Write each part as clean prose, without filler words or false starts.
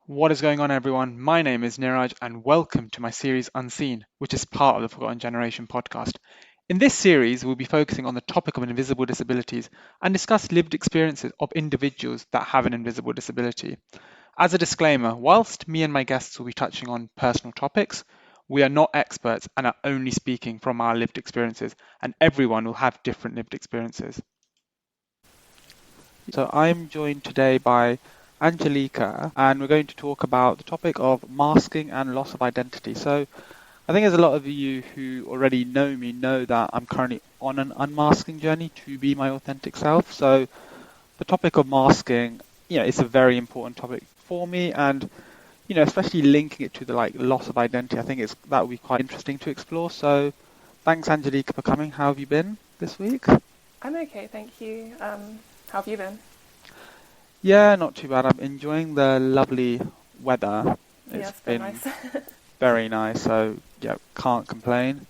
What is going on, everyone? My name is Niraj, and welcome to my series Unseen, which is part of the Forgotten Generation podcast. In this series, we'll be focusing on the topic of invisible disabilities and discuss lived experiences of individuals that have an invisible disability. As a disclaimer, whilst me and my guests will be touching on personal topics, we are not experts and are only speaking from our lived experiences, and everyone will have different lived experiences. So I'm joined today by Anjelika, and we're going to talk about the topic of masking and loss of identity. So I think as a lot of you who already know me know that I'm currently on an unmasking journey to be my authentic self. So the topic of masking, it's a very important topic for me, and especially linking it to the loss of identity. I think that would be quite interesting to explore. So thanks, Angelika, for coming. How have you been this week? I'm okay, thank you. How have you been? Yeah, not too bad. I'm enjoying the lovely weather. Yeah, It's it's been been nice. very nice, so yeah, can't complain.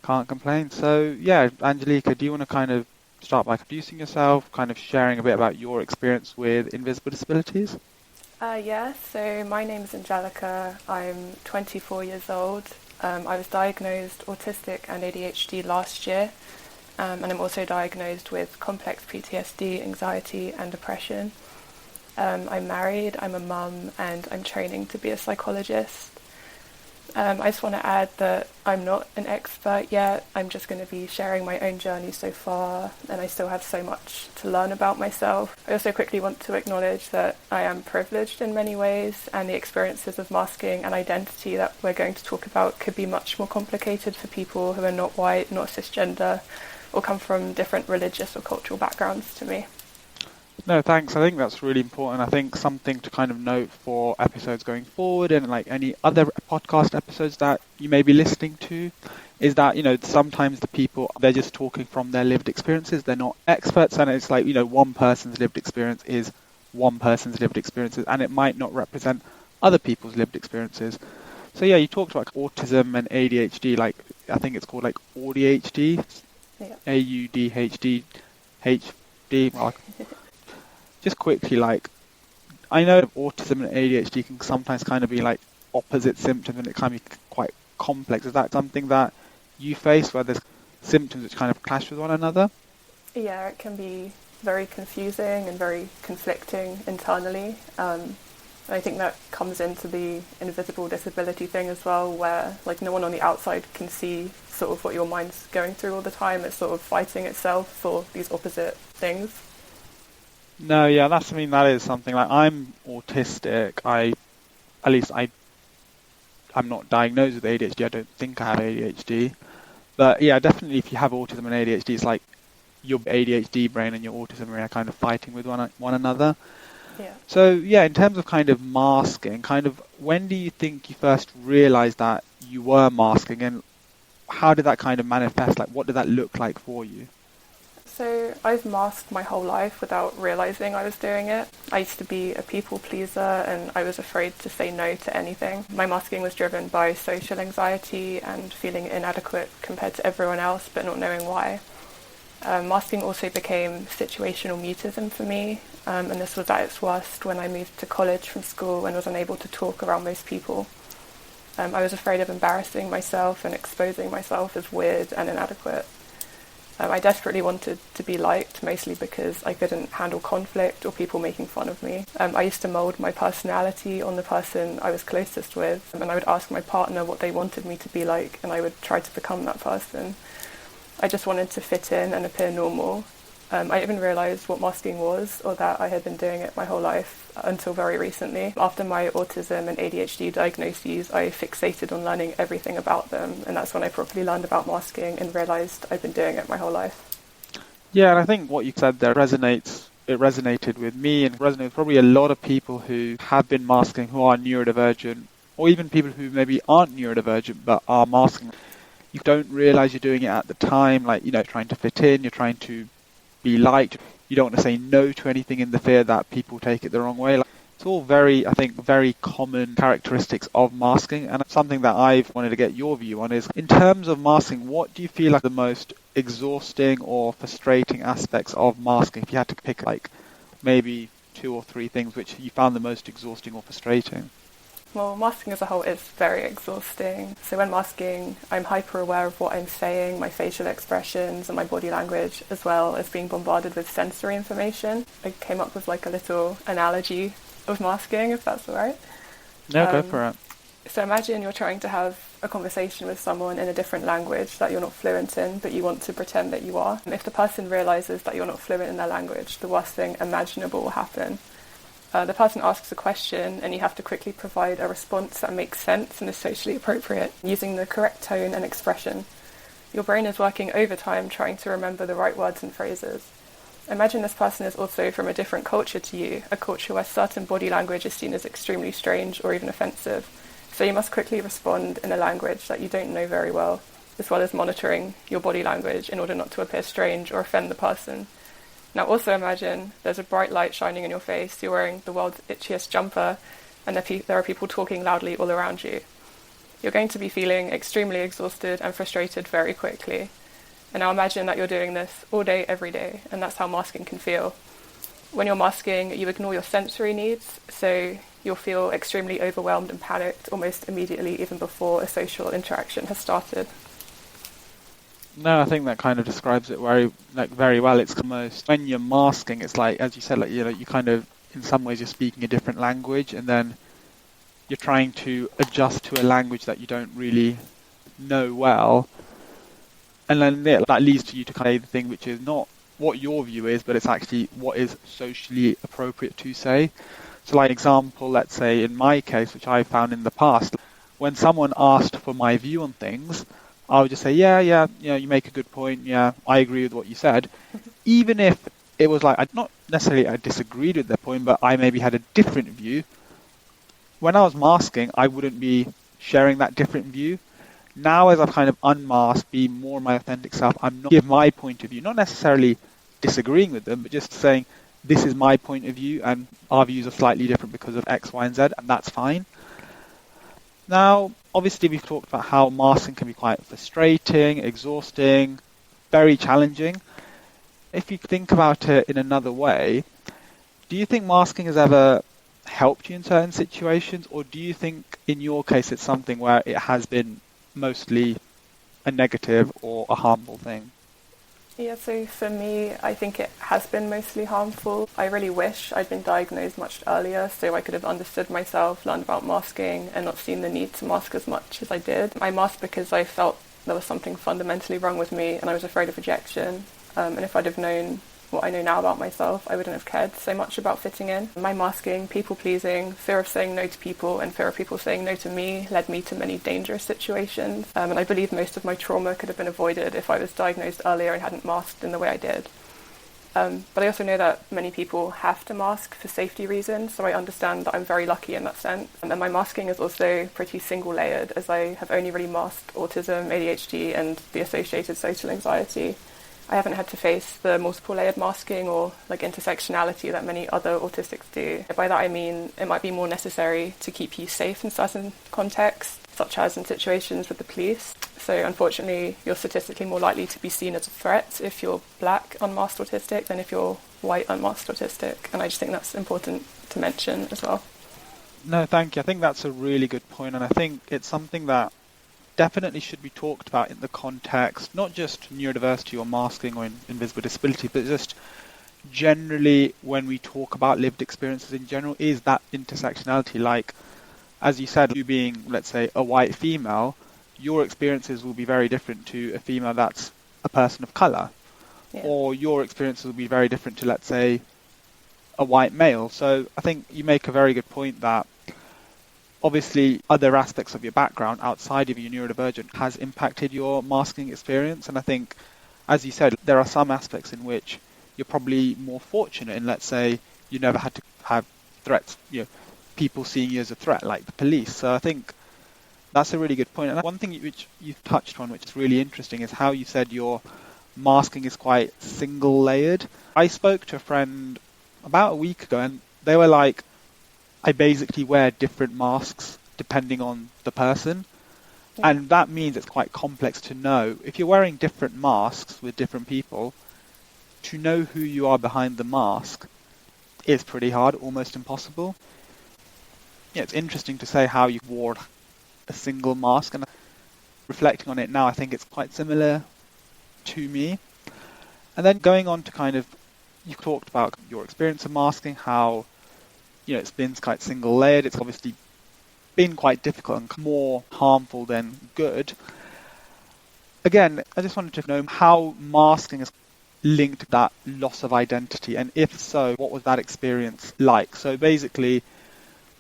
Can't complain. So yeah, Angelica, do you want to kind of start by introducing yourself, kind of sharing a bit about your experience with invisible disabilities? Yeah, so my name is Anjelika. I'm 24 years old. I was diagnosed autistic and ADHD last year, and I'm also diagnosed with complex PTSD, anxiety, and depression. I'm married, I'm a mum, and I'm training to be a psychologist. I just want to add that I'm not an expert yet. I'm just going to be sharing my own journey so far, and I still have so much to learn about myself. I also quickly want to acknowledge that I am privileged in many ways, and the experiences of masking and identity that we're going to talk about could be much more complicated for people who are not white, not cisgender, or come from different religious or cultural backgrounds to me. No, thanks. I think that's really important. I think something to kind of note for episodes going forward and like any other podcast episodes that you may be listening to is that, sometimes the people, they're just talking from their lived experiences. They're not experts. And it's like, one person's lived experience is one person's lived experiences, and it might not represent other people's lived experiences. So yeah, you talked about autism and ADHD, like I think it's called like ADHD, Yeah. AUDHD, HD. Well, just quickly, like I know autism and ADHD can sometimes kind of be like opposite symptoms, and it can be quite complex. Is that something that you face where there's symptoms which kind of clash with one another? Yeah, it can be very confusing and very conflicting internally. I think that comes into the invisible disability thing as well, where like no one on the outside can see sort of what your mind's going through all the time. It's sort of fighting itself for these opposite things. No, yeah, that is something like I'm autistic. At least I'm not diagnosed with ADHD. I don't think I have ADHD. But yeah, definitely if you have autism and ADHD, it's like your ADHD brain and your autism brain are kind of fighting with one another. Yeah. So yeah, in terms of kind of masking, kind of when do you think you first realized that you were masking, and how did that kind of manifest? Like what did that look like for you? So I've masked my whole life without realizing I was doing it. I used to be a people pleaser and I was afraid to say no to anything. My masking was driven by social anxiety and feeling inadequate compared to everyone else but not knowing why. Masking also became situational mutism for me, and this was at its worst when I moved to college from school and was unable to talk around most people. I was afraid of embarrassing myself and exposing myself as weird and inadequate. I desperately wanted to be liked, mostly because I couldn't handle conflict or people making fun of me. I used to mould my personality on the person I was closest with, and I would ask my partner what they wanted me to be like, and I would try to become that person. I just wanted to fit in and appear normal. I didn't even realise what masking was or that I had been doing it my whole life until very recently. After my autism and ADHD diagnoses, I fixated on learning everything about them, and that's when I properly learned about masking and realised I've been doing it my whole life. Yeah, and I think what you said there resonates. It resonated with me and resonated with probably a lot of people who have been masking, who are neurodivergent, or even people who maybe aren't neurodivergent but are masking. You don't realize you're doing it at the time, like, trying to fit in, you're trying to be liked. You don't want to say no to anything in the fear that people take it the wrong way. Like, it's all very, I think, very common characteristics of masking, and something that I've wanted to get your view on is, in terms of masking, what do you feel like the most exhausting or frustrating aspects of masking? If you had to pick, like, maybe 2 or 3 things which you found the most exhausting or frustrating? Well, masking as a whole is very exhausting. So when masking, I'm hyper aware of what I'm saying, my facial expressions and my body language, as well as being bombarded with sensory information. I came up with like a little analogy of masking, if that's all right. No, go for it. So imagine you're trying to have a conversation with someone in a different language that you're not fluent in, but you want to pretend that you are. And if the person realizes that you're not fluent in their language, the worst thing imaginable will happen. The person asks a question and you have to quickly provide a response that makes sense and is socially appropriate, using the correct tone and expression. Your brain is working overtime trying to remember the right words and phrases. Imagine this person is also from a different culture to you, a culture where certain body language is seen as extremely strange or even offensive. So you must quickly respond in a language that you don't know very well, as well as monitoring your body language in order not to appear strange or offend the person. Now also imagine there's a bright light shining in your face, you're wearing the world's itchiest jumper, and there are people talking loudly all around you. You're going to be feeling extremely exhausted and frustrated very quickly. And now imagine that you're doing this all day, every day, and that's how masking can feel. When you're masking, you ignore your sensory needs, so you'll feel extremely overwhelmed and panicked almost immediately, even before a social interaction has started. No, I think that kind of describes it very well. It's almost when you're masking, it's like, as you said, like, you kind of, in some ways, you're speaking a different language, and then you're trying to adjust to a language that you don't really know well, and then that leads to you to kind of say the thing which is not what your view is, but it's actually what is socially appropriate to say. So, like example, let's say in my case, which I found in the past, when someone asked for my view on things, I would just say, yeah, you make a good point. Yeah, I agree with what you said. Even if it was like, I disagreed with their point, but I maybe had a different view. When I was masking, I wouldn't be sharing that different view. Now, as I've kind of unmasked, be more my authentic self, I'm not give my point of view, not necessarily disagreeing with them, but just saying, this is my point of view, and our views are slightly different because of X, Y, and Z, and that's fine. Now, obviously, we've talked about how masking can be quite frustrating, exhausting, very challenging. If you think about it in another way, do you think masking has ever helped you in certain situations, or do you think in your case it's something where it has been mostly a negative or a harmful thing? Yeah, so for me, I think it has been mostly harmful. I really wish I'd been diagnosed much earlier so I could have understood myself, learned about masking, and not seen the need to mask as much as I did. I masked because I felt there was something fundamentally wrong with me and I was afraid of rejection. And if I'd have known what I know now about myself, I wouldn't have cared so much about fitting in. My masking, people-pleasing, fear of saying no to people, and fear of people saying no to me led me to many dangerous situations. And I believe most of my trauma could have been avoided if I was diagnosed earlier and hadn't masked in the way I did. But I also know that many people have to mask for safety reasons, so I understand that I'm very lucky in that sense. And then my masking is also pretty single-layered, as I have only really masked autism, ADHD, and the associated social anxiety. I haven't had to face the multiple layered masking or like intersectionality that many other autistics do. By that I mean it might be more necessary to keep you safe in certain contexts, such as in situations with the police. So unfortunately, you're statistically more likely to be seen as a threat if you're black unmasked autistic than if you're white unmasked autistic. And I just think that's important to mention as well. No, thank you. I think that's a really good point, and I think it's something that definitely should be talked about in the context, not just neurodiversity or masking or invisible disability, but just generally when we talk about lived experiences in general, is that intersectionality. Like, as you said, you being, let's say, a white female, your experiences will be very different to a female that's a person of colour. Yeah. Or your experiences will be very different to, let's say, a white male. So I think you make a very good point that obviously other aspects of your background outside of your neurodivergent has impacted your masking experience. And I think, as you said, there are some aspects in which you're probably more fortunate in, let's say, you never had to have threats, people seeing you as a threat, like the police. So I think that's a really good point. And one thing which you've touched on, which is really interesting, is how you said your masking is quite single-layered. I spoke to a friend about a week ago, and they were like, I basically wear different masks depending on the person. Yeah. And that means it's quite complex to know. If you're wearing different masks with different people, to know who you are behind the mask is pretty hard, almost impossible. Yeah, it's interesting to say how you wore a single mask, and reflecting on it now, I think it's quite similar to me. And then going on to kind of, you talked about your experience of masking, how, it's been quite single layered. It's obviously been quite difficult and more harmful than good. Again, I just wanted to know how masking is linked to that loss of identity, and if so, what was that experience like? So basically,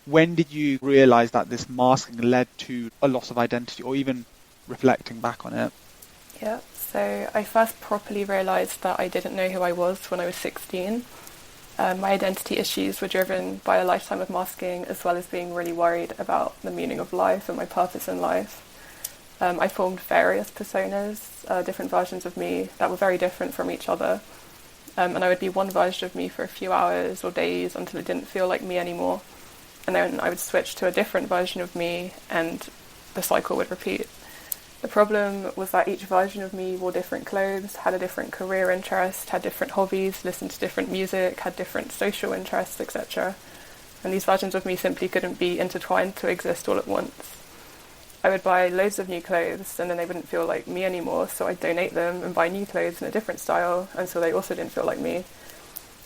when did you realize that this masking led to a loss of identity, or even reflecting back on it? Yeah, so I first properly realised that I didn't know who I was when I was 16. My identity issues were driven by a lifetime of masking, as well as being really worried about the meaning of life and my purpose in life. I formed various personas, different versions of me that were very different from each other. And I would be one version of me for a few hours or days until it didn't feel like me anymore. And then I would switch to a different version of me, and the cycle would repeat. The problem was that each version of me wore different clothes, had a different career interest, had different hobbies, listened to different music, had different social interests, etc. And these versions of me simply couldn't be intertwined to exist all at once. I would buy loads of new clothes, and then they wouldn't feel like me anymore, so I'd donate them and buy new clothes in a different style, and so they also didn't feel like me.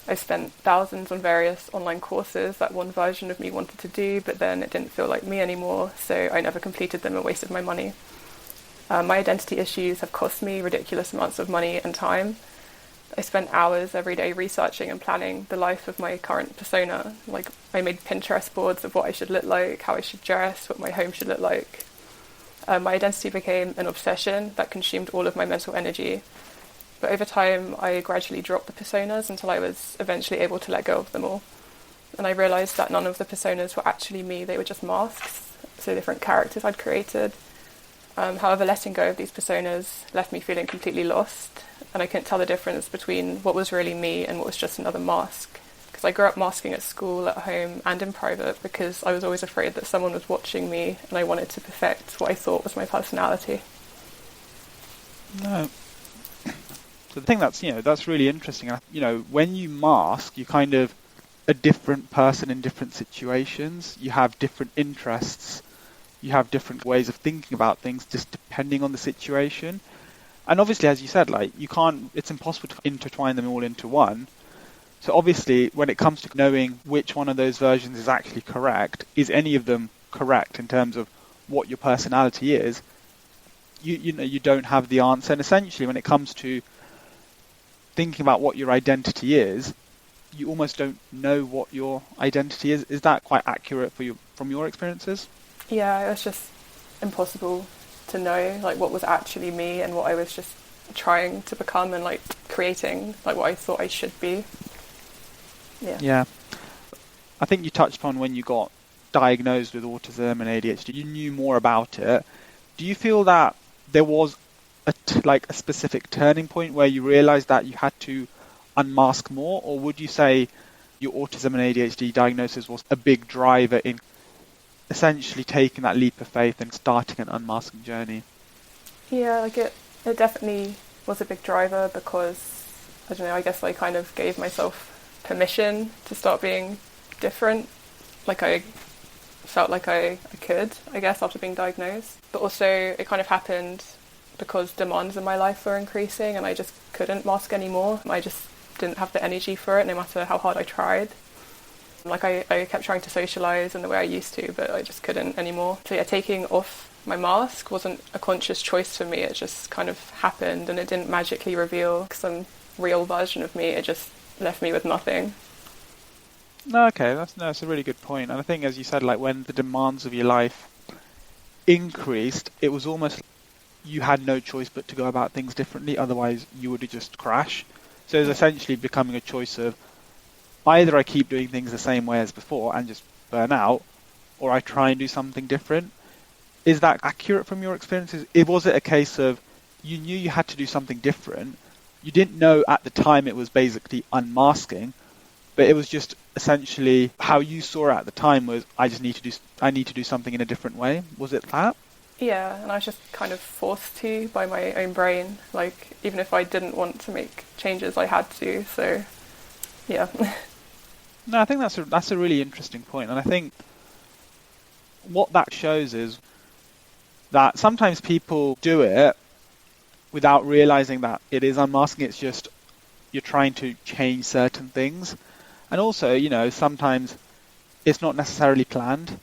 I spent thousands on various online courses that one version of me wanted to do, but then it didn't feel like me anymore, so I never completed them and wasted my money. My identity issues have cost me ridiculous amounts of money and time. I spent hours every day researching and planning the life of my current persona. Like, I made Pinterest boards of what I should look like, how I should dress, what my home should look like. My identity became an obsession that consumed all of my mental energy. But over time, I gradually dropped the personas until I was eventually able to let go of them all. And I realised that none of the personas were actually me, they were just masks, so different characters I'd created. However, letting go of these personas left me feeling completely lost, and I couldn't tell the difference between what was really me and what was just another mask. Because I grew up masking at school, at home, and in private because I was always afraid that someone was watching me, and I wanted to perfect what I thought was my personality. No. So the thing that's really interesting. When you mask, you kind of a different person in different situations. You have different interests. You have different ways of thinking about things just depending on the situation. And obviously, as you said, it's impossible to intertwine them all into one. So obviously, when it comes to knowing which one of those versions is actually correct, is any of them correct in terms of what your personality is, you don't have the answer. And essentially, when it comes to thinking about what your identity is, you almost don't know what your identity is. Is that quite accurate from your experiences? Yeah, it was just impossible to know what was actually me and what I was just trying to become and creating what I thought I should be. Yeah. I think you touched upon when you got diagnosed with autism and ADHD, you knew more about it. Do you feel that there was a specific turning point where you realized that you had to unmask more, or would you say your autism and ADHD diagnosis was a big driver in essentially taking that leap of faith and starting an unmasking journey? Yeah, it definitely was a big driver because, I don't know, I guess I kind of gave myself permission to start being different. I felt like I could, I guess, after being diagnosed. But also it kind of happened because demands in my life were increasing and I just couldn't mask anymore. I just didn't have the energy for it, no matter how hard I tried. I kept trying to socialise in the way I used to, but I just couldn't anymore. So yeah, taking off my mask wasn't a conscious choice for me. It just kind of happened, and it didn't magically reveal some real version of me. It just left me with nothing. No, okay, that's a really good point. And I think, as you said, when the demands of your life increased, it was almost you had no choice but to go about things differently. Otherwise, you would have just crashed. So it was essentially becoming a choice of either I keep doing things the same way as before and just burn out, or I try and do something different. Is that accurate from your experiences? Was it a case of you knew you had to do something different? You didn't know at the time it was basically unmasking, but it was just essentially how you saw it at the time was I need to do something in a different way. Was it that? Yeah, and I was just kind of forced to by my own brain. Even if I didn't want to make changes, I had to. So, yeah. No, I think that's a really interesting point, and I think what that shows is that sometimes people do it without realizing that it is unmasking. It's just you're trying to change certain things, and also, sometimes it's not necessarily planned.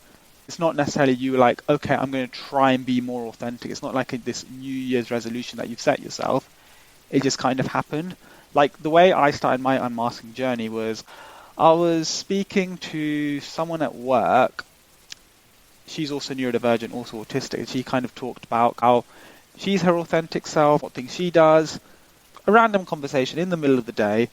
It's not necessarily you like, okay, I'm going to try and be more authentic. It's not like this New Year's resolution that you've set yourself. It just kind of happened. Like the way I started my unmasking journey was I was speaking to someone at work. She's also neurodivergent, also autistic. She kind of talked about how she's her authentic self, what things she does, a random conversation in the middle of the day.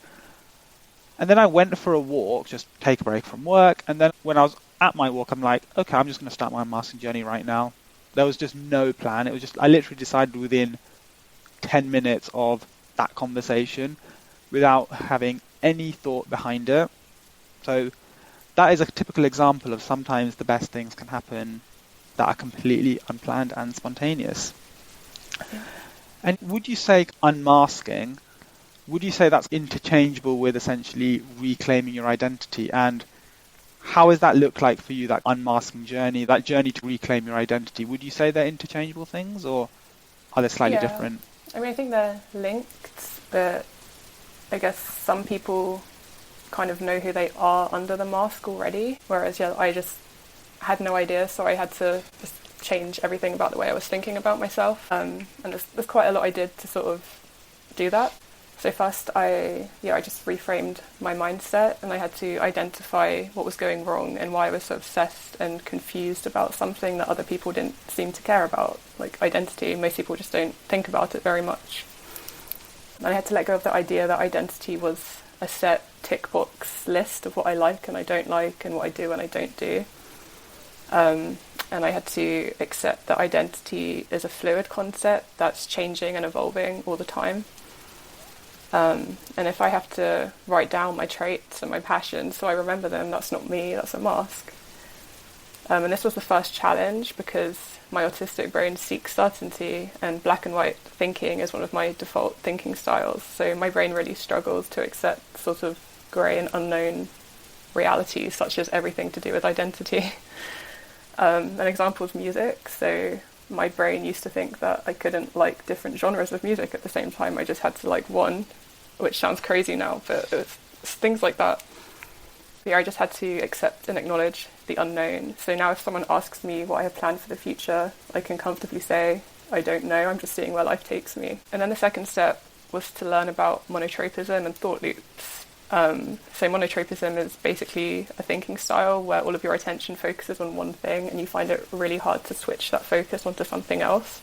And then I went for a walk, just take a break from work. And then when I was at my walk, I'm like, okay, I'm just going to start my unmasking journey right now. There was just no plan. It was just, I literally decided within 10 minutes of that conversation without having any thought behind it. So that is a typical example of sometimes the best things can happen that are completely unplanned and spontaneous. Yeah. And would you say unmasking, would you say that's interchangeable with essentially reclaiming your identity? And how does that look like for you, that unmasking journey, that journey to reclaim your identity? Would you say they're interchangeable things, or are they slightly different? I mean, I think they're linked, but I guess some people kind of know who they are under the mask already, whereas I just had no idea, so I had to just change everything about the way I was thinking about myself. And there's quite a lot I did to sort of do that. So first I just reframed my mindset, and I had to identify what was going wrong and why I was so obsessed and confused about something that other people didn't seem to care about, like identity. Most people just don't think about it very much. And I had to let go of the idea that identity was a set tick box list of what I like and I don't like and what I do and I don't do. And I had to accept that identity is a fluid concept that's changing and evolving all the time. And if I have to write down my traits and my passions so I remember them, that's not me, that's a mask. And this was the first challenge because my autistic brain seeks certainty, and black and white thinking is one of my default thinking styles. So my brain really struggles to accept sort of grey and unknown realities, such as everything to do with identity. An example is music. So my brain used to think that I couldn't like different genres of music at the same time. I just had to like one, which sounds crazy now, but it's things like that. Yeah, I just had to accept and acknowledge the unknown. So now if someone asks me what I have planned for the future, I can comfortably say, I don't know, I'm just seeing where life takes me. And then the second step was to learn about monotropism and thought loops. So monotropism is basically a thinking style where all of your attention focuses on one thing and you find it really hard to switch that focus onto something else.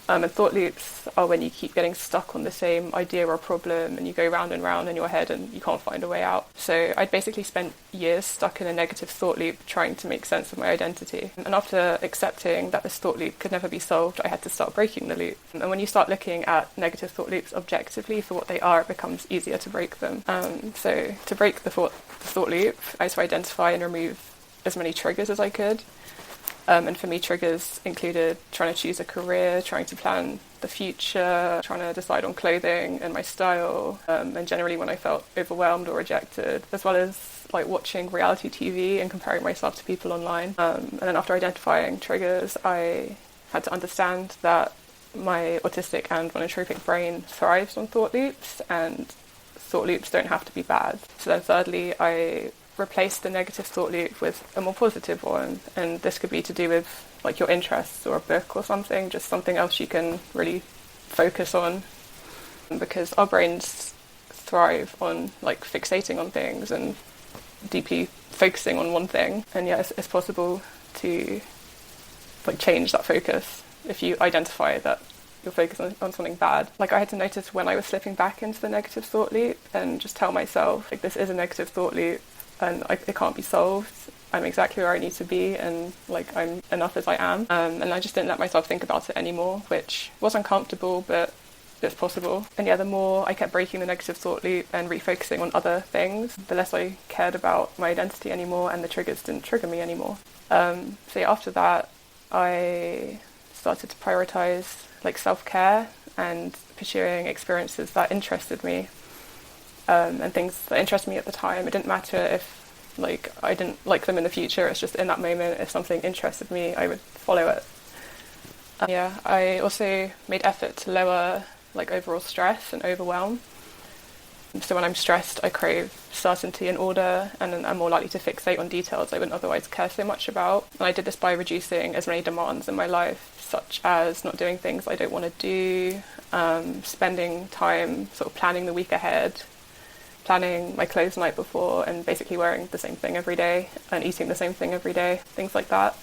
And thought loops are when you keep getting stuck on the same idea or problem and you go round and round in your head and you can't find a way out. So I'd basically spent years stuck in a negative thought loop trying to make sense of my identity. And after accepting that this thought loop could never be solved, I had to start breaking the loop. And when you start looking at negative thought loops objectively for what they are, it becomes easier to break them. So to break the thought loop, I had to identify and remove as many triggers as I could. And for me, triggers included trying to choose a career, trying to plan the future, trying to decide on clothing and my style, and generally when I felt overwhelmed or rejected, as well as like watching reality TV and comparing myself to people online. And then after identifying triggers, I had to understand that my autistic and monotropic brain thrives on thought loops, and thought loops don't have to be bad. So then thirdly, I replace the negative thought loop with a more positive one, and this could be to do with like your interests or a book or something, just something else you can really focus on, because our brains thrive on like fixating on things and deeply focusing on one thing. And yeah, it's possible to like change that focus if you identify that you're focused on something bad. Like I had to notice when I was slipping back into the negative thought loop and just tell myself like this is a negative thought loop and it can't be solved. I'm exactly where I need to be, and like I'm enough as I am. And I just didn't let myself think about it anymore, which was uncomfortable, but it's possible. And yeah, the more I kept breaking the negative thought loop and refocusing on other things, the less I cared about my identity anymore, and the triggers didn't trigger me anymore. So yeah, after that, I started to prioritize like self-care and pursuing experiences that interested me. and things that interested me at the time. It didn't matter if like I didn't like them in the future. It's just in that moment, if something interested me, I would follow it. Yeah, I also made effort to lower like overall stress and overwhelm. So when I'm stressed, I crave certainty and order, and I'm more likely to fixate on details I wouldn't otherwise care so much about. And I did this by reducing as many demands in my life, such as not doing things I don't want to do, spending time sort of planning the week ahead, planning my clothes the night before, and basically wearing the same thing every day and eating the same thing every day, things like that.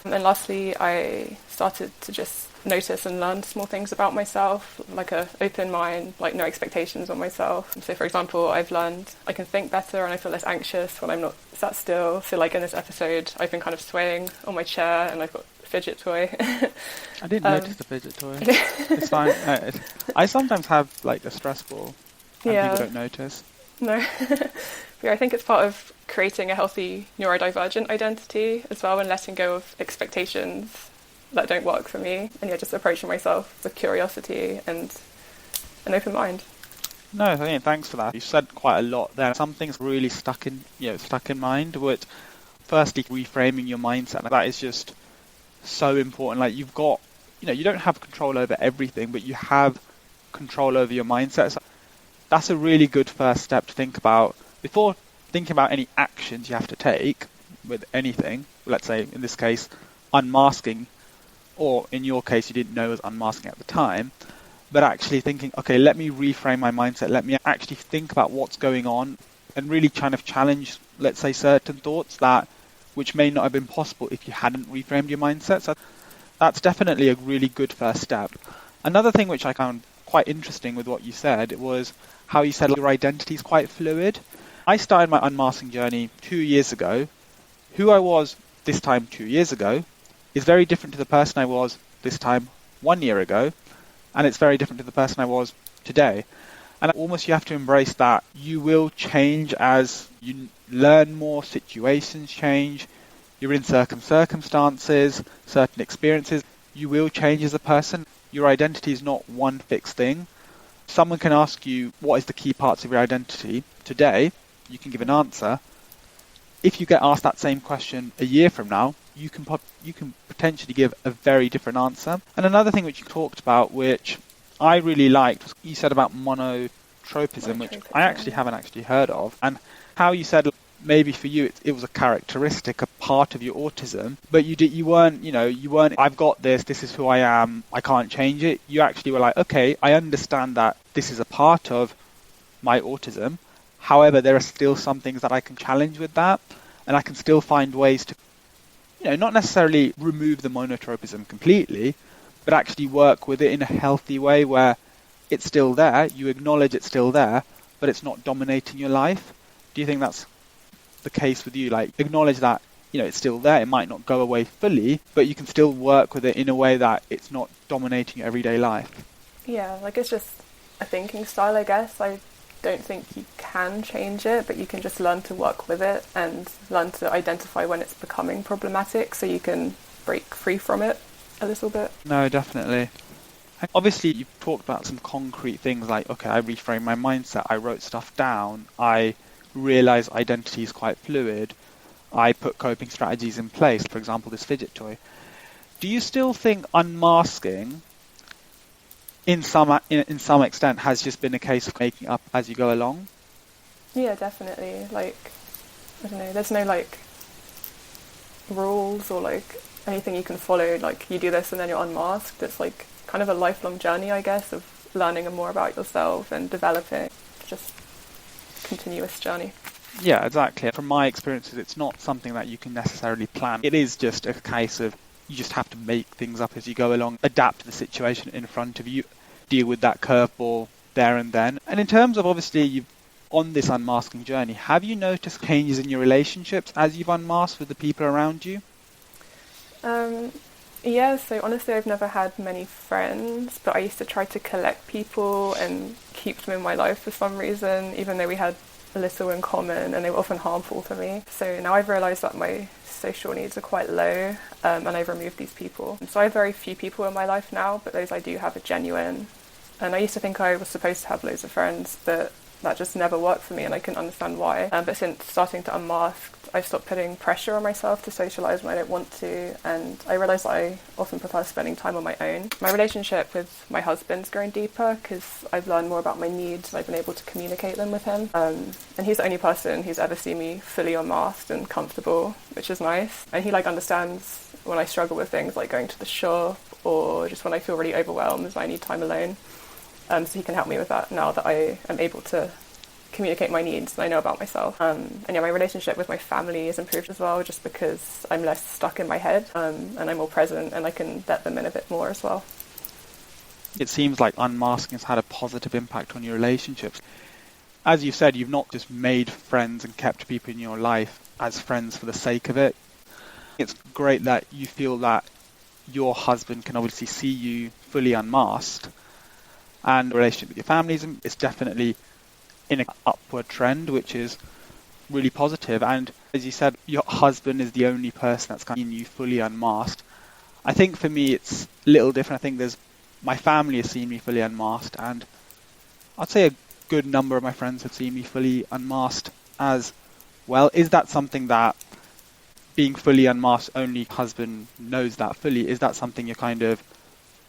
And then lastly, I started to just notice and learn small things about myself, like a open mind, like no expectations on myself. So for example, I've learned I can think better and I feel less anxious when I'm not sat still. So like in this episode, I've been kind of swaying on my chair and I've got a fidget toy. I didn't notice the fidget toy. It's fine. I sometimes have like a stress ball and people don't notice. No. Yeah, I think it's part of creating a healthy neurodivergent identity as well, and letting go of expectations that don't work for me, and just approaching myself with curiosity and an open mind. No, thanks for that. You said quite a lot there. Some things really stuck in mind. Which, firstly, reframing your mindset. That is just so important. Like you've got, you don't have control over everything, but you have control over your mindset. So that's a really good first step to think about before thinking about any actions you have to take with anything. Let's say in this case, unmasking. Or in your case, you didn't know it was unmasking at the time, but actually thinking, okay, let me reframe my mindset. Let me actually think about what's going on and really kind of challenge, let's say, certain thoughts which may not have been possible if you hadn't reframed your mindset. So that's definitely a really good first step. Another thing which I found quite interesting with what you said was how you said your identity is quite fluid. I started my unmasking journey 2 years ago. Who I was this time 2 years ago is very different to the person I was this time 1 year ago, and it's very different to the person I was today. And almost you have to embrace that you will change as you learn more, situations change, you're in certain circumstances, certain experiences, you will change as a person. Your identity is not one fixed thing. Someone can ask you, what is the key parts of your identity today? You can give an answer. If you get asked that same question a year from now, you can potentially give a very different answer. And another thing which you talked about, which I really liked, was you said about monotropism, which I actually haven't actually heard of, and how you said maybe for you it was a characteristic, a part of your autism, but you weren't, I've got this is who I am, I can't change it. You actually were like, okay, I understand that this is a part of my autism. However, there are still some things that I can challenge with that, and I can still find ways to, not necessarily remove the monotropism completely, but actually work with it in a healthy way where it's still there, you acknowledge it's still there, but it's not dominating your life. Do you think that's the case with you? Like, acknowledge that, it's still there, it might not go away fully, but you can still work with it in a way that it's not dominating your everyday life. Yeah, like it's just a thinking style, I guess. I don't think you can change it, but you can just learn to work with it and learn to identify when it's becoming problematic so you can break free from it a little bit. No, definitely. Obviously, you've talked about some concrete things like, okay, I reframed my mindset, I wrote stuff down, I realised identity is quite fluid, I put coping strategies in place, for example, this fidget toy. Do you still think unmasking in some extent has just been a case of making up as you go along? Yeah, definitely. Like, I don't know, there's no like rules or like anything you can follow, like you do this and then you're unmasked. It's like kind of a lifelong journey, I guess, of learning more about yourself and developing, just continuous journey. Yeah, exactly. From my experiences, it's not something that you can necessarily plan. It is just a case of you just have to make things up as you go along, adapt to the situation in front of you, deal with that curveball there and then. And in terms of, obviously, you've on this unmasking journey, have you noticed changes in your relationships as you've unmasked with the people around you? Yeah, so honestly I've never had many friends, but I used to try to collect people and keep them in my life for some reason, even though we had a little in common and they were often harmful for me. So now I've realised that my social needs are quite low, and I've removed these people. So I have very few people in my life now, but those I do have are genuine. And I used to think I was supposed to have loads of friends, but that just never worked for me, and I couldn't understand why. But since starting to unmask, I've stopped putting pressure on myself to socialise when I don't want to, and I realise that I often prefer spending time on my own. My relationship with my husband's grown deeper because I've learned more about my needs and I've been able to communicate them with him. And he's the only person who's ever seen me fully unmasked and comfortable, which is nice. And he understands when I struggle with things like going to the shop or just when I feel really overwhelmed and I need time alone. So he can help me with that now that I am able to communicate my needs and I know about myself. And yeah, my relationship with my family has improved as well, just because I'm less stuck in my head, and I'm more present and I can let them in a bit more as well. It seems like unmasking has had a positive impact on your relationships. As you said, you've not just made friends and kept people in your life as friends for the sake of it. It's great that you feel that your husband can obviously see you fully unmasked, and the relationship with your family is definitely in an upward trend, which is really positive. And as you said, your husband is the only person that's seen you fully unmasked. I think for me it's a little different. I think my family has seen me fully unmasked, and I'd say a good number of my friends have seen me fully unmasked as well. Is that something that being fully unmasked, only husband knows that fully, is that something you're kind of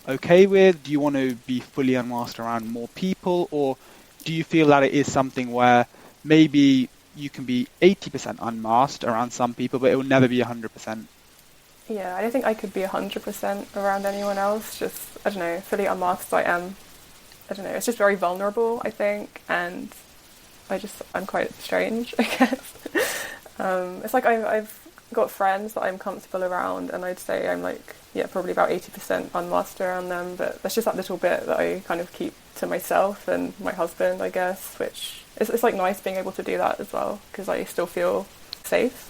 okay with? Do you want to be fully unmasked around more people, or do you feel that it is something where maybe you can be 80% unmasked around some people, but it will never be 100%? Yeah, I don't think I could be 100% around anyone else. Just, I don't know, fully unmasked I don't know, it's just very vulnerable, I think, and I'm quite strange, I guess. It's like I've got friends that I'm comfortable around, and I'd say I'm probably about 80% unmasked around them, but there's just that little bit that I kind of keep to myself and my husband, I guess, which it's nice being able to do that as well, because I still feel safe.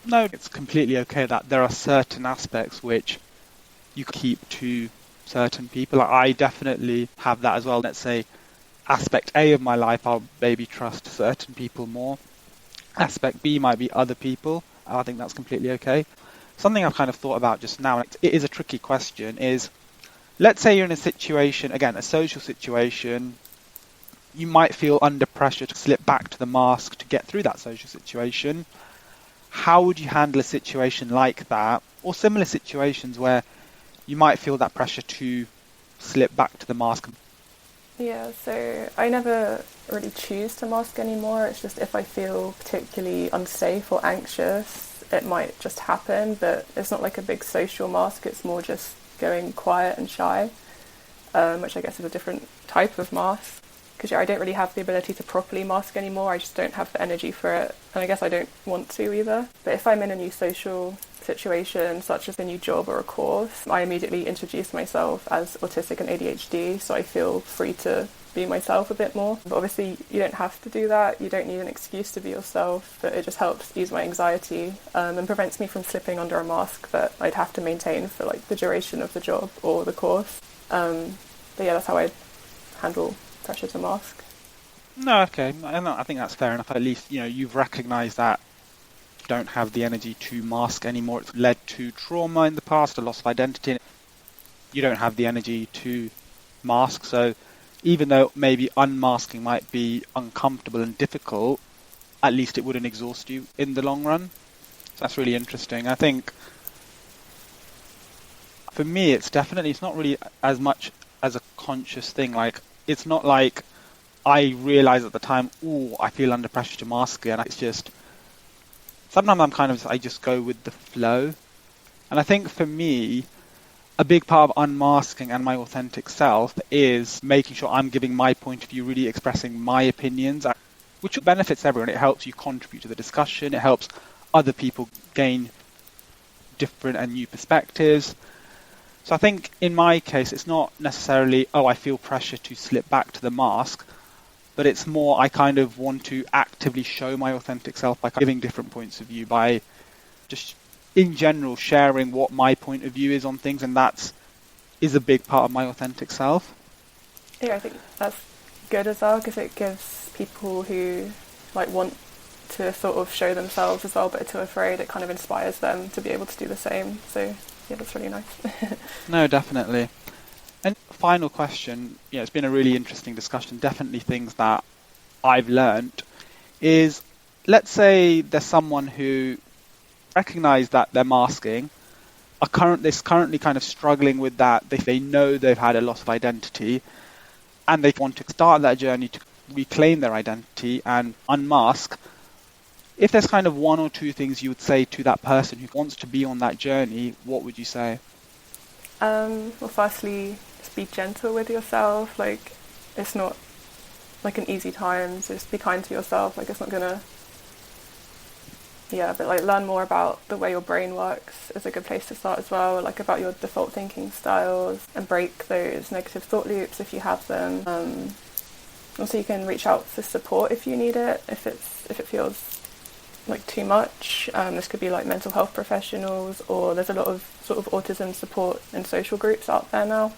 No, it's completely okay that there are certain aspects which you keep to certain people. I definitely have that as well. Let's say aspect A of my life, I'll maybe trust certain people more. Aspect B might be other people. I think that's completely okay. Something I've kind of thought about just now, it is a tricky question, is let's say you're in a situation, again, a social situation, you might feel under pressure to slip back to the mask to get through that social situation. How would you handle a situation like that, or similar situations where you might feel that pressure to slip back to the mask? Yeah, so I never really choose to mask anymore. It's just if I feel particularly unsafe or anxious, it might just happen, but it's not like a big social mask, it's more just going quiet and shy, which I guess is a different type of mask. Because I don't really have the ability to properly mask anymore, I just don't have the energy for it, and I guess I don't want to either. But if I'm in a new social situation, such as a new job or a course, I immediately introduce myself as autistic and ADHD, so I feel free to be myself a bit more. But obviously you don't have to do that, you don't need an excuse to be yourself, but it just helps ease my anxiety, and prevents me from slipping under a mask that I'd have to maintain for the duration of the job or the course. But yeah, that's how I handle pressure to mask. No, okay. I think that's fair enough. At least, you've recognised that you don't have the energy to mask anymore. It's led to trauma in the past, a loss of identity. You don't have the energy to mask. So even though maybe unmasking might be uncomfortable and difficult, at least it wouldn't exhaust you in the long run. So that's really interesting. I think for me, it's not really as much as a conscious thing. It's not like I realise at the time, I feel under pressure to mask again. It's just, sometimes I just go with the flow. And I think for me, a big part of unmasking and my authentic self is making sure I'm giving my point of view, really expressing my opinions, which benefits everyone. It helps you contribute to the discussion. It helps other people gain different and new perspectives. So I think in my case, it's not necessarily, I feel pressure to slip back to the mask, but it's more I kind of want to actively show my authentic self by giving different points of view, by just in general sharing what my point of view is on things, and that is a big part of my authentic self. Yeah, I think that's good as well, because it gives people who want to sort of show themselves as well but are too afraid, it kind of inspires them to be able to do the same. So yeah, that's really nice. No, definitely. And final question, it's been a really interesting discussion, definitely things that I've learned is, let's say there's someone who recognize that they're masking, they're currently kind of struggling with that. They know they've had a loss of identity and they want to start that journey to reclaim their identity and unmask. If there's kind of one or two things you would say to that person who wants to be on that journey, what would you say? Well, firstly, just be gentle with yourself. Like, it's not like an easy time, so just be kind to yourself. Like, it's not gonna, yeah, but like learn more about the way your brain works is a good place to start as well. Like about your default thinking styles and break those negative thought loops if you have them. Also, you can reach out for support if you need it. If it feels like too much, this could be like mental health professionals, or there's a lot of sort of autism support and social groups out there now,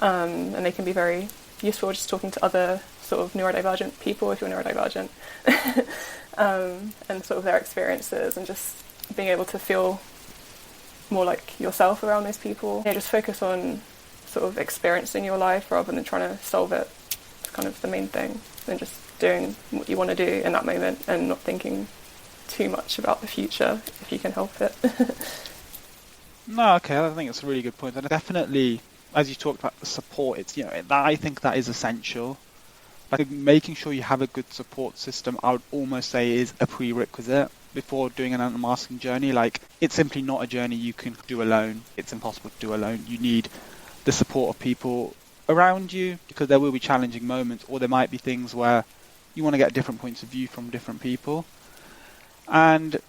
and they can be very useful just talking to other sort of neurodivergent people if you're neurodivergent, and sort of their experiences and just being able to feel more like yourself around those people. Yeah, just focus on sort of experiencing your life rather than trying to solve it. It's kind of the main thing, and just doing what you want to do in that moment and not thinking too much about the future if you can help it. No, okay, I think it's a really good point. And definitely, as you talked about the support, it's, that, I think that is essential. Like making sure you have a good support system, I would almost say is a prerequisite before doing an unmasking journey. Like, it's simply not a journey you can do alone. It's impossible to do alone. You need the support of people around you, because there will be challenging moments, or there might be things where you want to get different points of view from different people. And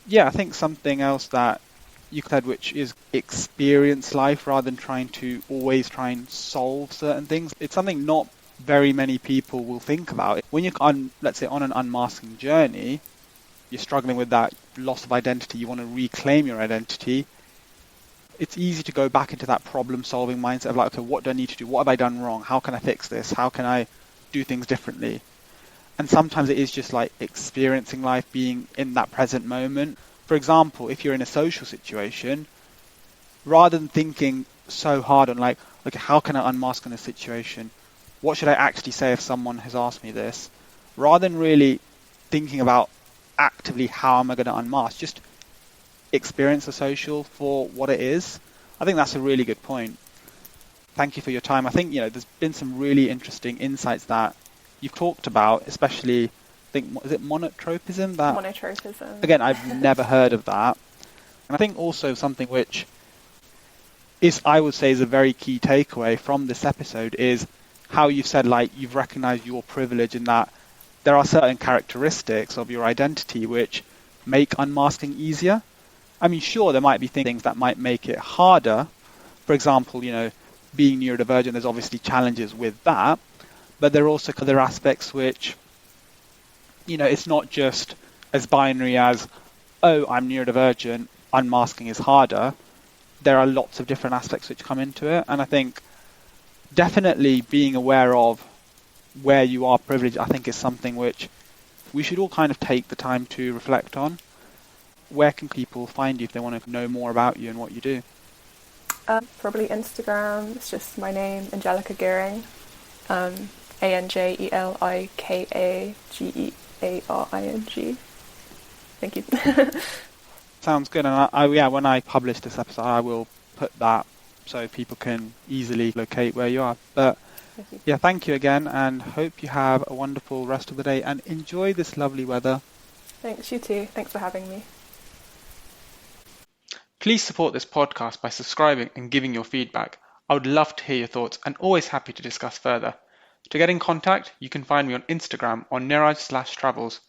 yeah, I think something else that you said, which is experience life rather than trying to always try and solve certain things. It's something not very many people will think about. When you're on, let's say, on an unmasking journey, you're struggling with that loss of identity, you want to reclaim your identity, it's easy to go back into that problem-solving mindset of like, okay, what do I need to do? What have I done wrong? How can I fix this? How can I do things differently? And sometimes it is just like experiencing life, being in that present moment. For example, if you're in a social situation, rather than thinking so hard on like, okay, how can I unmask in this situation? What should I actually say if someone has asked me this? Rather than really thinking about actively how am I going to unmask, just experience the social for what it is. I think that's a really good point. Thank you for your time. I think, there's been some really interesting insights that you've talked about, especially, I think, is it monotropism? Monotropism. Again, I've never heard of that. And I think also something which I would say is a very key takeaway from this episode is how you've said, like, you've recognized your privilege in that there are certain characteristics of your identity which make unmasking easier. I mean, sure, there might be things that might make it harder. For example, being neurodivergent, there's obviously challenges with that. But there are also other aspects which, it's not just as binary as, oh, I'm neurodivergent, unmasking is harder. There are lots of different aspects which come into it. And I think definitely being aware of where you are privileged, I think is something which we should all kind of take the time to reflect on. Where can people find you if they want to know more about you and what you do? Probably Instagram. It's just my name, Anjelika Gearing. ANJELIKAGEARING. Thank you. Sounds good. And yeah, when I publish this episode, I will put that so people can easily locate where you are. But yeah, thank you again, and hope you have a wonderful rest of the day and enjoy this lovely weather. Thanks, you too. Thanks for having me. Please support this podcast by subscribing and giving your feedback. I would love to hear your thoughts and always happy to discuss further. To get in contact, you can find me on Instagram on Niraj/travels.